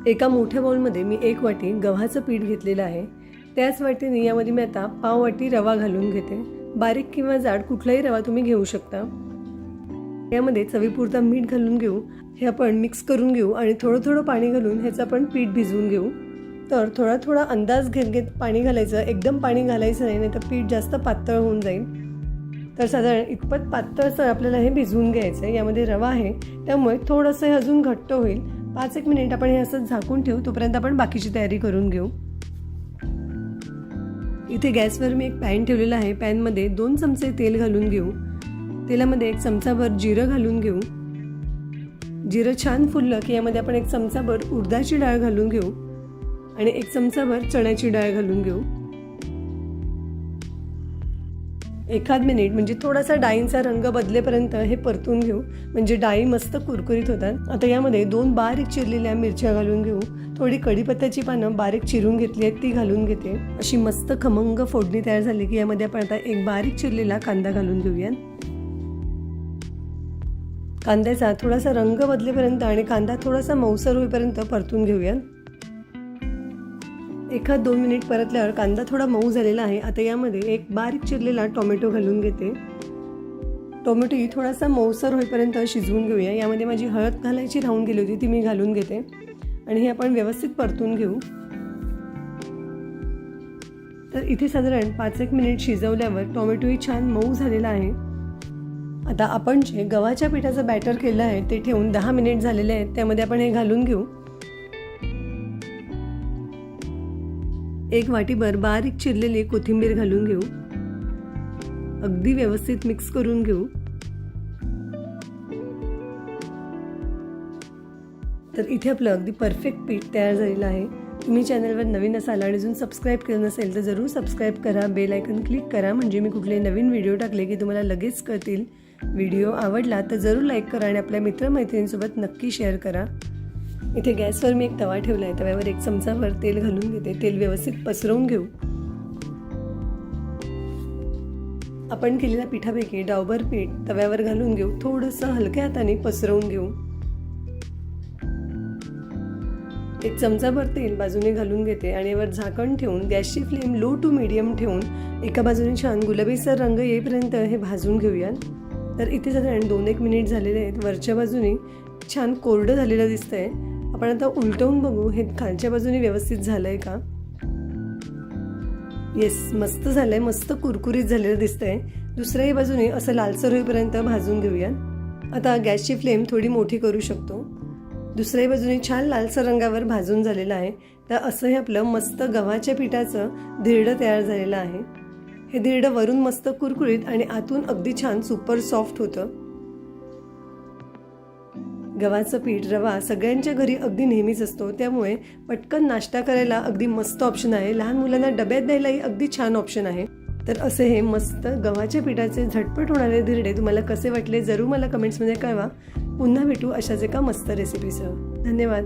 एका मोठ्या बाउलमध्ये मी 1 वाटी गव्हाचं पीठ घेतलेलं आहे। त्याच वाटीने यामध्ये मी आता पाव वाटी रवा घालून घेते। बारीक किंवा जाड कुठलाही रवा तुम्ही घेऊ शकता। यामध्ये चवीपुरता मीठ घालून घेऊ। हे आपण मिक्स करून घेऊ आणि थोडं थोडं पाणी घालून ह्याचं आपण पीठ भिजवून घेऊ। तर थोडा थोडा अंदाज घेत पाणी घालायचं, एकदम पाणी घालायचं नाही, तर पीठ जास्त पातळ होऊन जाईल। तर साधारण इतपत पातळसर आपल्याला हे भिजवून घ्यायचं आहे। यामध्ये रवा आहे त्यामुळे थोडंसं हे अजून घट्ट होईल। 5-1 मिनिट आपण हे असं झाकून ठेवू, तोपर्यंत आपण बाकीची तयारी करून घेऊ। इथे गॅसवर मी एक पॅन ठेवलेला आहे। पॅनमध्ये 2 चमचे तेल घालून घेऊ। तेलामध्ये 1 चमचाभर जिरं घालून घेऊ। जिरं छान फुललं की यामध्ये आपण 1 चमचाभर उडदाची डाळ घालून घेऊ आणि 1 चमचाभर चण्याची डाळ घालून घेऊ। 1 मिनिट म्हणजे थोडासा डाळींचा रंग बदलेपर्यंत हे परतून घेऊ, म्हणजे डाळी मस्त कुरकुरीत होतात। आता यामध्ये 2 बारीक चिरलेल्या मिरच्या घालून घेऊ। थोडी कढीपत्त्याची पानं बारीक चिरून घेतली आहेत ती घालून घेते। अशी मस्त खमंग फोडणी तयार झाली की यामध्ये आपण आता 1 बारीक चिरलेला कांदा घालून घेऊया। कांद्याचा थोडासा रंग बदलेपर्यंत आणि कांदा थोडासा मऊसर होईपर्यंत परतून घेऊया। 1-2 मिनिट परतल्यावर कांदा थोडा मऊ झालेला आहे। आता यामध्ये 1 बारीक चिरलेला टोमॅटो घालून घेते। टोमॅटो थोडासा मऊसर होईपर्यंत शिजवून घेऊया। यामध्ये माझी हळद घालायची राहून गेली होती, ती मी घालून घेते आणि हे आपण व्यवस्थित परतून घेऊ। तर इथे साधारण 5-1 मिनिट शिजवल्यावर टोमॅटो छान मऊ झालेला आहे। आता आपण जे गव्हाच्या पिठाचं बॅटर केलं आहे ते ठेवून 10 मिनिट झालेले आहेत। त्यामध्ये आपण हे घालून घेऊ। 1 वाटीभर बारीक चिरलेली कोथिंबीर घालून घेऊ। अगदी व्यवस्थित मिक्स करून घेऊ। तर इथे आपलं अगदी परफेक्ट पीठ तयार झालेलं आहे। तुम्ही चॅनलवर नवीन असाल आणि अजून सबस्क्राईब केलं नसेल तर जरूर सबस्क्राईब करा, बेल आयकॉन क्लिक करा, म्हणजे मी कुठले नवीन व्हिडिओ टाकले की तुम्हाला लगेच कळतील। व्हिडिओ आवडला तर जरूर लाईक करा आणि आपल्या मित्रमैत्रिणींसोबत नक्की शेअर करा। इथे गॅसवर मी एक तवा ठेवला आहे। तव्यावर 1 चमचाभर तेल घालून घेते। तेल व्यवस्थित पसरवून घेऊ। आपण केलेल्या पिठापैकी डावभर पीठ तव्यावर घालून घेऊ। थोडंसं हलक्या हाताने पसरवून घेऊ। 1 चमचाभर तेल बाजूने घालून घेते आणि यावर झाकण ठेवून गॅसची फ्लेम लो टू मीडियम ठेवून एका बाजूने छान गुलाबीसर रंग येईपर्यंत हे भाजून घेऊया। तर इथे साधारण 2-1 मिनिट झालेले आहेत। वरच्या बाजूने छान कोरडं झालेलं दिसतंय। आपण आता उलटवून बघू हे खालच्या बाजूने व्यवस्थित झालंय का। येस, मस्त झालंय, मस्त कुरकुरीत झालेलं दिसतंय। दुसऱ्याही बाजूने असं लालसर होईपर्यंत भाजून घेऊया। आता गॅसची फ्लेम थोडी मोठी करू शकतो। दुसऱ्याही बाजूने छान लालसर रंगावर भाजून झालेलं आहे। तर असं हे आपलं मस्त गव्हाच्या पिठाचं धिरडं तयार झालेलं आहे। हे धिरडं वरून मस्त कुरकुरीत आणि आतून अगदी छान सुपर सॉफ्ट होतं। गव्हाचं पीठ रवा सगळ्यांच्या घरी अगदी नेहमीच असतो, त्यामुळे पटकन नाश्ता करायला अगदी मस्त ऑप्शन आहे। लहान मुलांना डब्यात द्यायलाही अगदी छान ऑप्शन आहे। तर असे हे मस्त गव्हाच्या पिठाचे झटपट होणारे धिरडे तुम्हाला कसे वाटले जरूर मला कमेंट्समध्ये कळवा। पुन्हा भेटू अशाच एका मस्त रेसिपीसह। धन्यवाद।